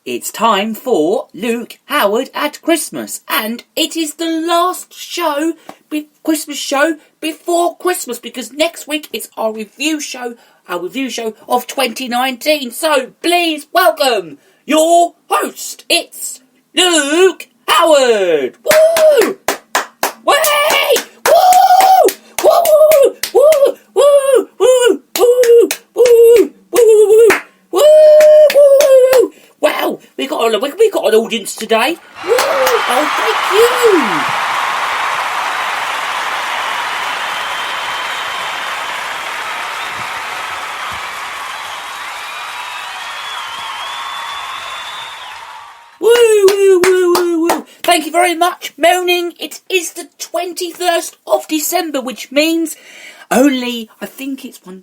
It's time for Luke Howard at Christmas, and it is the last Christmas show before Christmas, because next week it's our review show of 2019. So please welcome your host. It's Luke Howard. Woo! Way! Woo! Woo! Woo! Woo! Woo! Woo! Woo! Woo! Woo! Wow, we got an audience today. Woo! Oh, thank you. Thank you very much. Moaning, it is the 21st of December, which means only, I think it's 4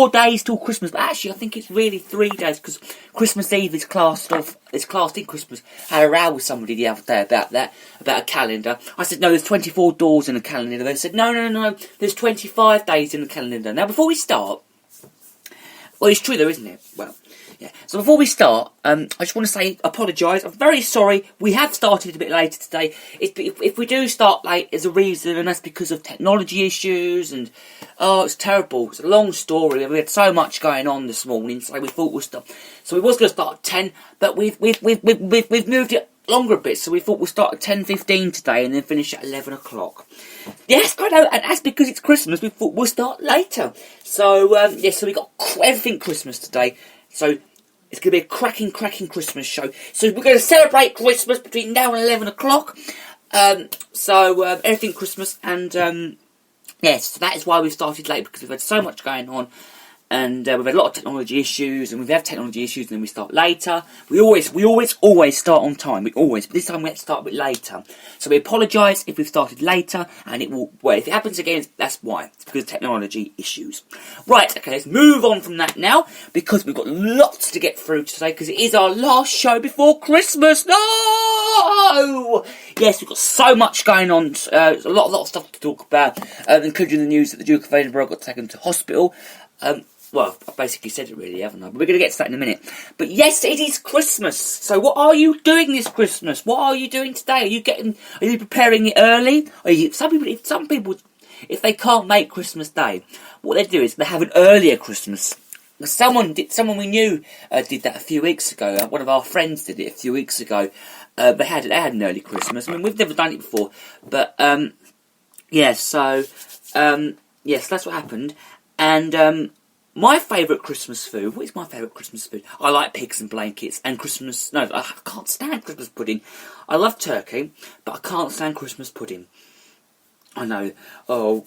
days till Christmas. But actually, I think it's really 3 days, because Christmas Eve is classed in Christmas. I had a row with somebody the other day about a calendar. I said, no, there's 24 doors in a calendar. They said, no, there's 25 days in the calendar. Now, before we start, well, it's true though, isn't it? Well, yeah. So before we start, I just want to say, apologise. I'm very sorry. We have started a bit later today. If we do start late, there's a reason, and that's because of technology issues. And it's terrible. It's a long story. We had so much going on this morning, so we thought we'll start. So we was going to start at 10, but we've moved it longer a bit. So we thought we'll start at 10:15 today, and then finish at 11 o'clock. Yes, I know, and that's because it's Christmas. We thought we'll start later. So so we got everything Christmas today. So it's going to be a cracking Christmas show. So we're going to celebrate Christmas between now and 11 o'clock. Everything Christmas. And, yes, so that is why we've started late, because we've had so much going on. And we've had a lot of technology issues. And we've had technology issues, and then we start later. We always start on time. But this time we have to start a bit later. So we apologise if we've started later. And if it happens again, that's why. It's because of technology issues. Right, okay, let's move on from that now, because we've got lots to get through today, because it is our last show before Christmas. No! Yes, we've got so much going on. There's a lot of stuff to talk about, including the news that the Duke of Edinburgh got taken to hospital. Well, I've basically said it really, haven't I? But we're going to get to that in a minute. But yes, it is Christmas. So what are you doing this Christmas? What are you doing today? Are you preparing it early? Some people, if they can't make Christmas Day, what they do is they have an earlier Christmas. Someone we knew did that a few weeks ago. One of our friends did it a few weeks ago. They had an early Christmas. I mean, we've never done it before. But, yes, that's what happened. And, my favourite Christmas food. What is my favourite Christmas food? I like pigs and blankets and Christmas. No, I can't stand Christmas pudding. I love turkey, but I can't stand Christmas pudding. I know. I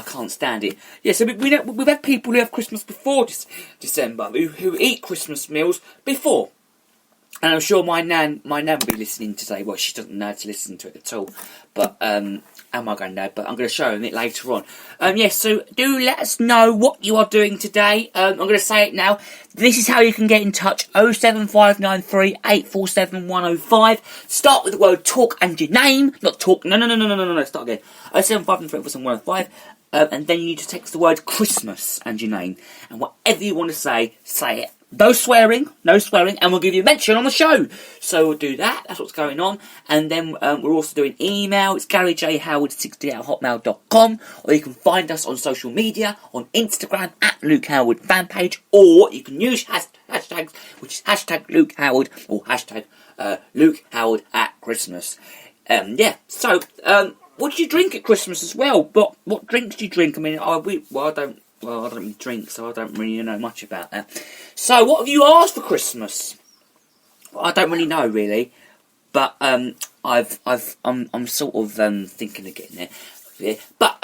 can't stand it. Yeah, so we've had people who have Christmas before December, who eat Christmas meals before. And I'm sure my nan will be listening today. Well, she doesn't know how to listen to it at all. But, am I going to know? But I'm going to show them it later on. So do let us know what you are doing today. I'm going to say it now. This is how you can get in touch. 07593 847 105. Start with the word talk and your name. Not talk. No. Start again. 07593 847 105. And then you need to text the word Christmas and your name. And whatever you want to say it. No swearing, and we'll give you a mention on the show. So we'll do that, that's what's going on. And then we're also doing email. It's GaryJHoward60@hotmail.com. Or you can find us on social media, on Instagram, @Luke Howard fanpage. Or you can use hashtags, which is hashtag Luke Howard, or hashtag Luke Howard at Christmas. So, what do you drink at Christmas as well? What drinks do you drink? I mean, I don't really drink, so I don't really know much about that. So, what have you asked for Christmas? Well, I don't really know, really, but I'm sort of thinking of getting there. Yeah. But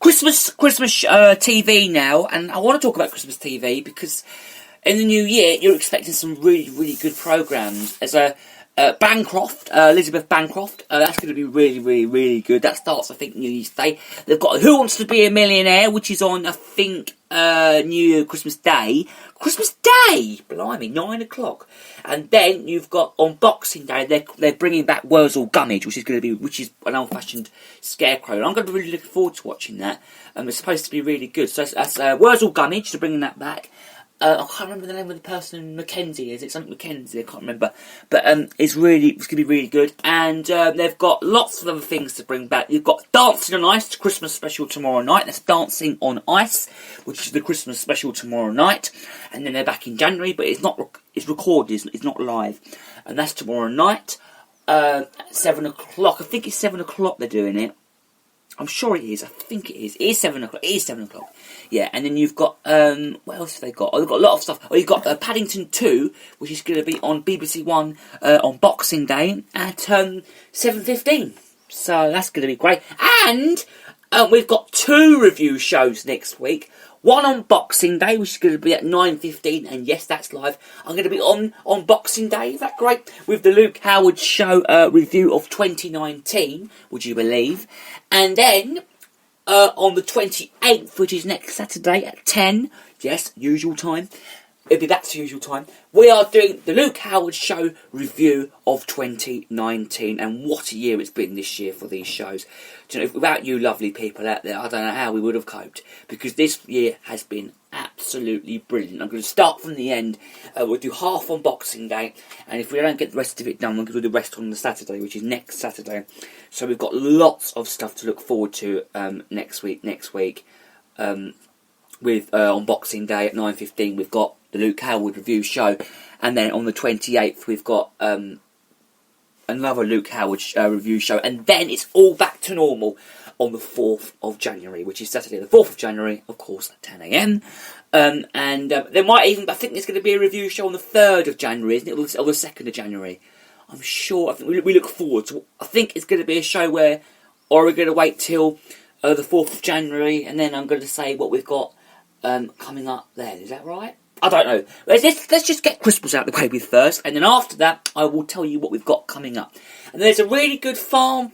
Christmas TV now, and I want to talk about Christmas TV because in the new year you're expecting some really, really good programmes. There's Bancroft, Elizabeth Bancroft, that's going to be really, really, really good. That starts, I think, New Year's Day. They've got Who Wants to Be a Millionaire, which is on, I think, Christmas Day. Christmas Day! Blimey, 9 o'clock. And then you've got, on Boxing Day, they're bringing back Wurzel Gummidge, which is an old-fashioned scarecrow. And I'm going to be really looking forward to watching that. It's supposed to be really good. So that's Wurzel Gummidge, they're bringing that back. I can't remember the name of the person. Mackenzie, is it something Mackenzie? I can't remember. But it's going to be really good. And they've got lots of other things to bring back. You've got Dancing on Ice, Christmas special tomorrow night. That's Dancing on Ice, which is the Christmas special tomorrow night. And then they're back in January, but it's not. It's recorded. It's not live, and that's tomorrow night at 7 o'clock. I think it's 7 o'clock they're doing it. I'm sure it is. I think it is. It is 7 o'clock. It is 7 o'clock. Yeah, and then you've got, what else have they got? Oh, they've got a lot of stuff. Oh, you've got Paddington 2, which is going to be on BBC One on Boxing Day at 7:15. So that's going to be great. And we've got 2 review shows next week. One on Boxing Day, which is going to be at 9:15, and yes, that's live. I'm going to be on Boxing Day, is that great? With the Luke Howard Show review of 2019, would you believe? And then, on the 28th, which is next Saturday at 10, yes, usual time, it'll be back to usual time, we are doing the Luke Howard Show review of 2019, and what a year it's been this year for these shows. Do you know, without you lovely people out there, I don't know how we would have coped, because this year has been absolutely brilliant. I'm going to start from the end. We'll do half on Boxing Day, and if we don't get the rest of it done, we'll do the rest on the Saturday, which is next Saturday. So we've got lots of stuff to look forward to next week. With on Boxing Day at 9:15, we've got the Luke Howard review show, and then on the 28th we've got another Luke Howard review show, and then it's all back to normal on the 4th of January, which is Saturday the 4th of January, of course, at 10 a.m. And there might even, I think there's going to be a review show on the 3rd of January, isn't it, or the 2nd of January? I'm sure, I think we look forward to, I think it's going to be a show where, or we're going to wait till the 4th of January, and then I'm going to say what we've got coming up then, is that right? I don't know. Let's just get Christmas out of the way with first, and then after that I will tell you what we've got coming up. And there's a really good farm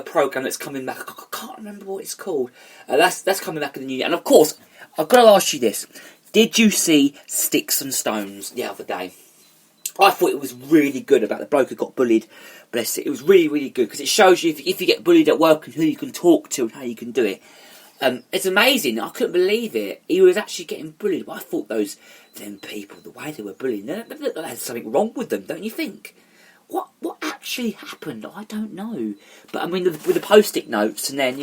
programme that's coming back. I can't remember what it's called. That's coming back in the new year. And of course, I've got to ask you this. Did you see Sticks and Stones the other day? I thought it was really good about the bloke who got bullied. Bless it. It was really, really good, because it shows you if you get bullied at work and who you can talk to and how you can do it. It's amazing. I couldn't believe it. He was actually getting bullied. But I thought them people, the way they were bullying, there's something wrong with them, don't you think? What actually happened? I don't know. But I mean, with the post-it notes and then,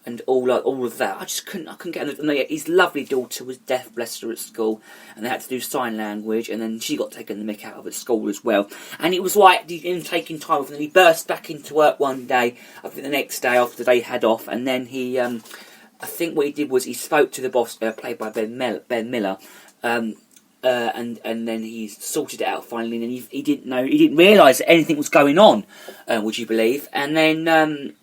and all of that, I couldn't get on. And his lovely daughter was deaf, bless her, at school, and they had to do sign language, and then she got taken the mick out of at school as well. And it was like him taking time off, and then he burst back into work one day, I think the next day after they had off, and then he, I think what he did was he spoke to the boss, played by Ben Miller, and then he sorted it out finally, and he didn't realise that anything was going on, would you believe? And then,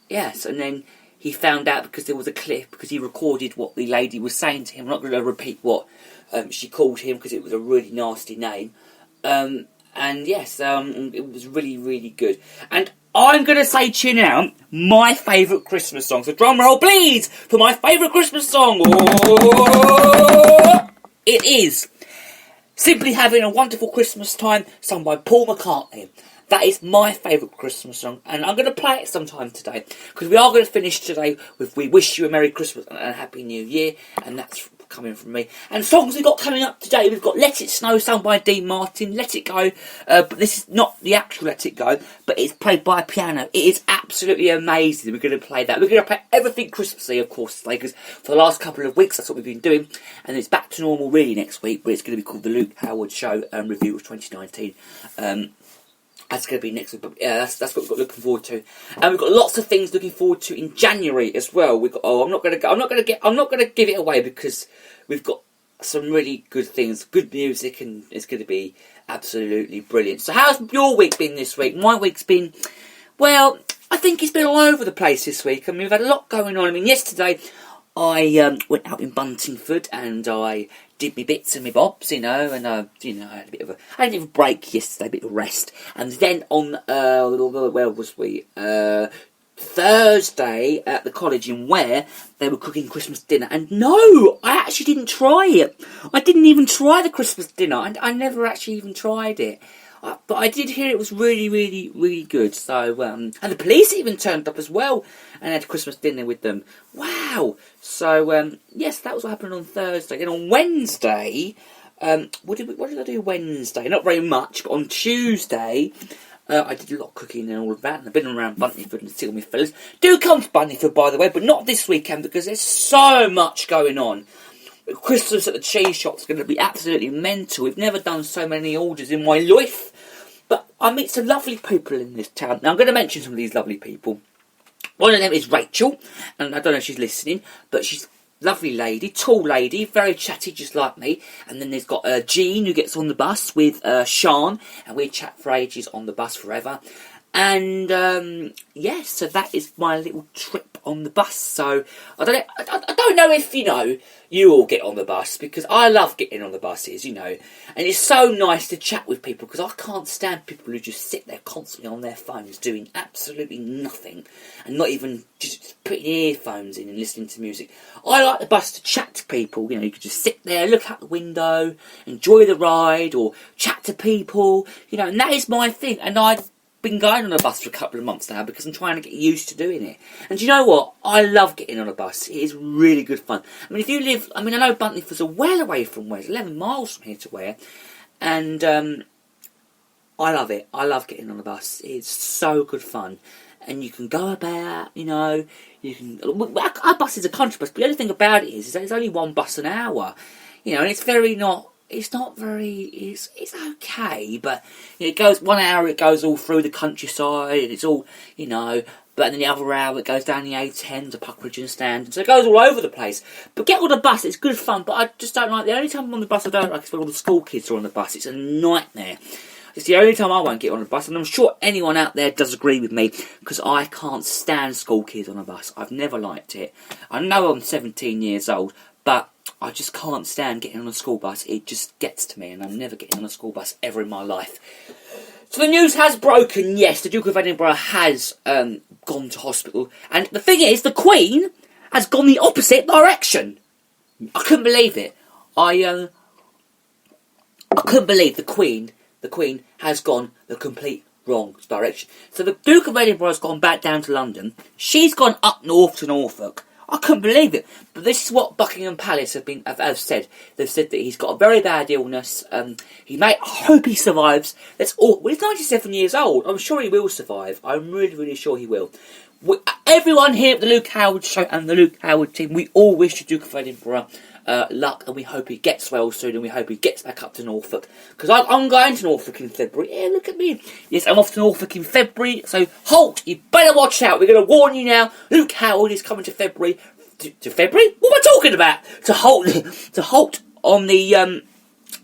yes, and then he found out because there was a clip, because he recorded what the lady was saying to him. I'm not going to repeat what she called him, because it was a really nasty name. And yes, it was really, really good. And I'm going to say to you now, my favourite Christmas song. So drum roll, please, for my favourite Christmas song. It is Simply Having a Wonderful Christmas Time, sung by Paul McCartney. That is my favourite Christmas song, and I'm going to play it sometime today, because we are going to finish today with We Wish You a Merry Christmas and a Happy New Year, and that's coming from me. And songs we've got coming up today, we've got Let It Snow, sung by Dean Martin, Let It Go, but this is not the actual Let It Go, but it's played by a piano. It is absolutely amazing. We're going to play that. We're going to play everything Christmassy, of course, today, because for the last couple of weeks, that's what we've been doing, and it's back to normal really next week, but it's going to be called the Luke Howard Show review of 2019. That's going to be next week, but yeah, that's what we've got looking forward to, and we've got lots of things looking forward to in January as well. We've got, I'm not going to give it away, because we've got some really good things, good music, and it's going to be absolutely brilliant. So, how's your week been this week? My week's been, well, I think it's been all over the place this week. I mean, we've had a lot going on. I mean, yesterday I went out in Buntingford and I did me bits and me bobs, and I had a bit of a break yesterday, a bit of rest, and then on where was we? Thursday at the college in Ware, they were cooking Christmas dinner, and no, I actually didn't try it. I didn't even try the Christmas dinner, and I never actually even tried it. But I did hear it was really, really, really good. So, and the police even turned up as well and had Christmas dinner with them. Wow! So, yes, that was what happened on Thursday. Then on Wednesday, what did I do Wednesday? Not very much, but on Tuesday, I did a lot of cooking and all of that, and I've been around Buntingford and seen all my fellas. Do come to Buntingford, by the way, but not this weekend because there's so much going on. Christmas at the cheese shop's going to be absolutely mental. We've never done so many orders in my life. But I meet some lovely people in this town. Now I'm going to mention some of these lovely people. One of them is Rachel, and I don't know if she's listening, but she's a lovely lady, tall lady, very chatty, just like me. And then there's got Jean, who gets on the bus with Sean, and we chat for ages on the bus forever. And yes, so that is my little trip on the bus. So I don't know if you all get on the bus, because I love getting on the buses, and it's so nice to chat with people, because I can't stand people who just sit there constantly on their phones doing absolutely nothing and not even just putting earphones in and listening to music. I like the bus to chat to people. You could just sit there, look out the window, enjoy the ride, or chat to people. And that is my thing. And I've been going on a bus for a couple of months now because I'm trying to get used to doing it. And do you know what? I love getting on a bus. It is really good fun. I mean, if you live... I know Buntingford's well away from Ware. It's 11 miles from here to Ware. And I love it. I love getting on a bus. It's so good fun. And you can go about, you can... Our bus is a country bus, but the only thing about it is there's only one bus an hour. And it's very not... It's not very... It's okay, but it goes 1 hour, it goes all through the countryside, and it's all, but then the other hour it goes down the A10 to Puckridge and Stand, so it goes all over the place. But get on the bus, it's good fun, but I just don't like... The only time I'm on the bus I don't like is when all the school kids are on the bus. It's a nightmare. It's the only time I won't get on a bus, and I'm sure anyone out there does agree with me, because I can't stand school kids on a bus. I've never liked it. I know I'm 17 years old, but I just can't stand getting on a school bus. It just gets to me, and I'm never getting on a school bus ever in my life. So the news has broken. Yes, the Duke of Edinburgh has gone to hospital. And the thing is, the Queen has gone the opposite direction. I couldn't believe it. I couldn't believe the Queen has gone the complete wrong direction. So the Duke of Edinburgh has gone back down to London. She's gone up north to Norfolk. I couldn't believe it. But this is what Buckingham Palace have said. They've said that he's got a very bad illness. I hope he survives. That's all. Well, he's 97 years old. I'm sure he will survive. I'm really, really sure he will. Everyone here at the Luke Howard Show and the Luke Howard team, we all wish the Duke of Edinburgh luck, and we hope he gets well soon, and we hope he gets back up to Norfolk. Because I'm going to Norfolk in February. Yeah, look at me. Yes, I'm off to Norfolk in February. So, Holt, you better watch out. We're going to warn you now. Luke Howard is coming to February. To February? What am I talking about? To Holt on the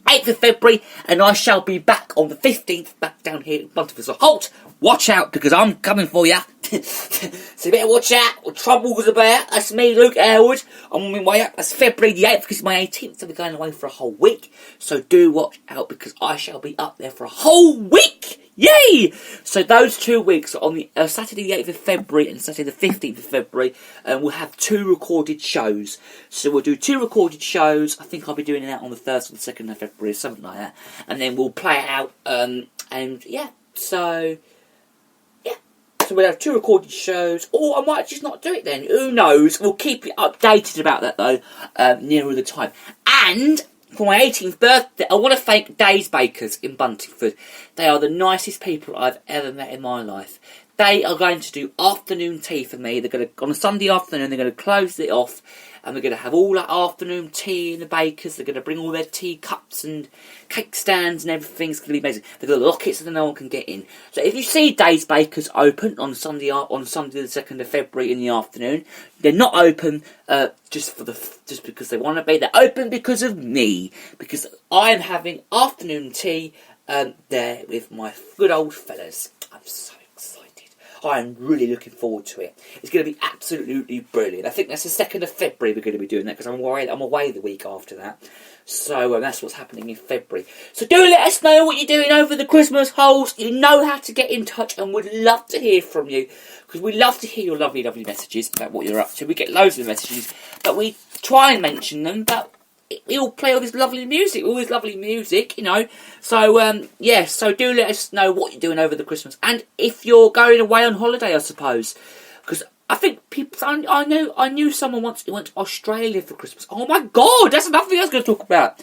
8th of February, and I shall be back on the 15th, back down here in Buntingford. So, Holt, watch out, because I'm coming for you. So you better watch out what trouble's about. That's me, Luke Howard. I'm on my way up. That's February the 8th, because it's my 18th, so we're going away for a whole week. So do watch out, because I shall be up there for a whole week. Yay! So those 2 weeks, on the Saturday the 8th of February and Saturday the 15th of February, we'll have 2 recorded shows. So we'll do 2 recorded shows. I think I'll be doing that on the 1st or the 2nd of February, something like that. And then we'll play it out, and yeah, so... So we'll have 2 recorded shows, or I might just not do it then. Who knows? We'll keep you updated about that, though, nearer the time. And for my 18th birthday, I want to thank Days Bakers in Buntingford. They are the nicest people I've ever met in my life. They are going to do afternoon tea for me. They're going to, on a Sunday afternoon, they're going to close it off, and we're going to have all that afternoon tea in the bakers. They're going to bring all their tea cups and cake stands and everything. It's going to be amazing. They've got lockets that no one can get in. So if you see Days Bakers open on Sunday the 2nd of February in the afternoon, they're not open just because they want to be. They're open because of me, because I'm having afternoon tea there with my good old fellas. I'm so excited. I'm really looking forward to it. It's going to be absolutely brilliant. I think that's the 2nd of February we're going to be doing that, because I'm away the week after that. So that's what's happening in February. So do let us know what you're doing over the Christmas holes. You know how to get in touch, and we'd love to hear from you, because we love to hear your lovely, lovely messages about what you're up to. We get loads of messages, but we try and mention them, but he'll play all this lovely music, you know. So, so do let us know what you're doing over the Christmas. And if you're going away on holiday, I suppose. Because I think people, I knew someone once who went to Australia for Christmas. Oh my God, that's another thing I was going to talk about.